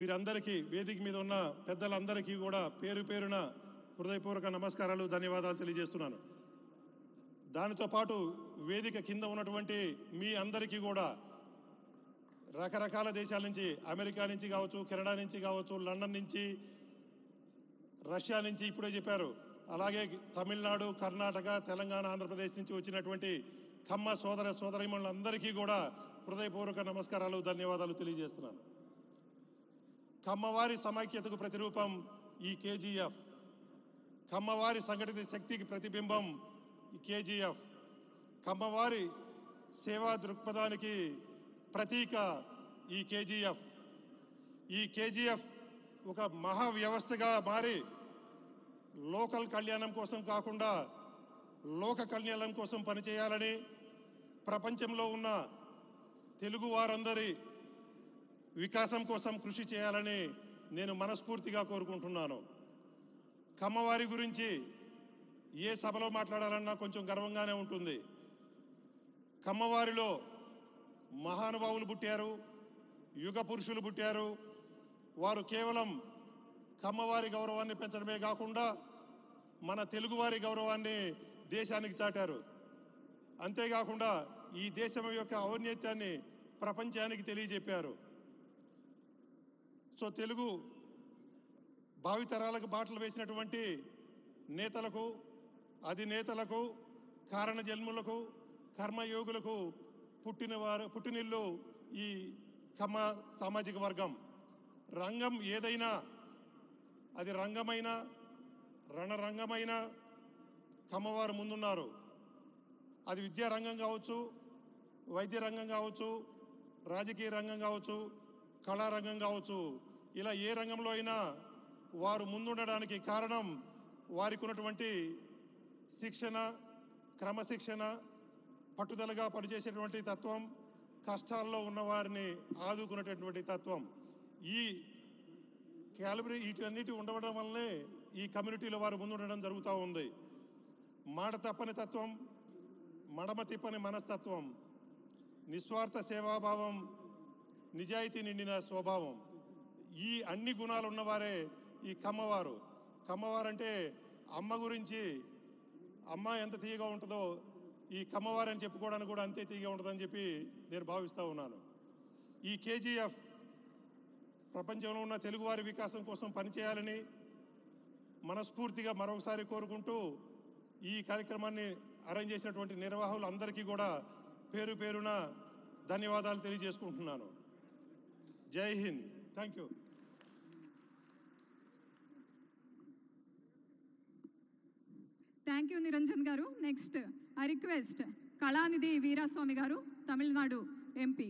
వీరందరికీ వేదిక మీద ఉన్న పెద్దలందరికీ కూడా పేరు పేరున హృదయపూర్వక నమస్కారాలు ధన్యవాదాలు తెలియజేస్తున్నాను. దానితో పాటు వేదిక కింద ఉన్నటువంటి మీ అందరికీ కూడా రకరకాల దేశాల నుంచి, అమెరికా నుంచి కావచ్చు, కెనడా నుంచి కావచ్చు, లండన్ నుంచి, రష్యా నుంచి ఇప్పుడే చెప్పారు, అలాగే తమిళనాడు, కర్ణాటక, తెలంగాణ, ఆంధ్రప్రదేశ్ నుంచి వచ్చినటువంటి కమ్మ సోదర సోదరీమణులందరికీ కూడా హృదయపూర్వక నమస్కారాలు ధన్యవాదాలు తెలియజేస్తున్నాను. కమ్మవారి సమైక్యతకు ప్రతిరూపం ఈ కేజీఎఫ్, కమ్మవారి సంఘటిత శక్తికి ప్రతిబింబం ఈ కేజీఎఫ్, కమ్మవారి సేవా దృక్పథానికి ప్రతీక ఈ కేజీఎఫ్. ఈ కేజీఎఫ్ ఒక మహా వ్యవస్థగా మారి లోకల్ కళ్యాణం కోసం కాకుండా లోక కళ్యాణం కోసం పనిచేయాలని, ప్రపంచంలో ఉన్న తెలుగు వారందరి వికాసం కోసం కృషి చేయాలని నేను మనస్ఫూర్తిగా కోరుకుంటున్నాను. కమ్మవారి గురించి ఏ సభలో మాట్లాడాలన్నా కొంచెం గర్వంగానే ఉంటుంది. కమ్మవారిలో మహానుభావులు పుట్టారు, యుగ పురుషులు పుట్టారు. వారు కేవలం కమ్మవారి గౌరవాన్ని పెంచడమే కాకుండా మన తెలుగువారి గౌరవాన్ని దేశానికి చాటారు. అంతేకాకుండా ఈ దేశం యొక్క ఔన్నత్యాన్ని ప్రపంచానికి తెలియజెప్పారు. సో తెలుగు భావితరాలకు బాటలు వేసినటువంటి నేతలకు, అధినేతలకు, కారణ జన్ములకు, కర్మయోగులకు పుట్టినిల్లు ఈ కమ్మ సామాజిక వర్గం. రంగం ఏదైనా, అది రంగమైన రణరంగమైన కమ్మవారు ముందున్నారు. అది విద్యా రంగం కావచ్చు, వైద్య రంగం కావచ్చు, రాజకీయ రంగం కావచ్చు, కళారంగం కావచ్చు, ఇలా ఏ రంగంలో అయినా వారు ముందుండడానికి కారణం వారికి ఉన్నటువంటి శిక్షణ, క్రమశిక్షణ, పట్టుదలగా పనిచేసేటువంటి తత్వం, కష్టాల్లో ఉన్నవారిని ఆదుకునేటటువంటి తత్వం. ఈ క్యాలిబరీ వీటన్నిటి ఉండడం వల్లనే ఈ కమ్యూనిటీలో వారు ముందుండడం జరుగుతూ ఉంది. మాట తప్పని తత్వం, మడమ తిప్పని మనస్తత్వం, నిస్వార్థ సేవాభావం, నిజాయితీ నిండిన స్వభావం, ఈ అన్ని గుణాలు ఉన్నవారే ఈ కమ్మవారు. కమ్మవారు అంటే అమ్మ గురించి, అమ్మ ఎంత తీయగా ఉంటుందో ఈ కమ్మవారు అని చెప్పుకోవడానికి కూడా అంతే తీయగా ఉంటుందని చెప్పి నేను భావిస్తూ ఉన్నాను. ఈ కేజీఎఫ్ ప్రపంచంలో ఉన్న తెలుగువారి వికాసం కోసం పనిచేయాలని మనస్ఫూర్తిగా మరొకసారి కోరుకుంటూ ఈ కార్యక్రమాన్ని అరేంజ్ చేసినటువంటి నిర్వాహకులు అందరికీ కూడా పేరు పేరున ధన్యవాదాలు తెలియజేసుకుంటున్నాను. జై Hind. Thank you. Thank you Niranjan గారు. Next I request Kalanithi Veeraswamy గారు, తమిళనాడు ఎంపీ.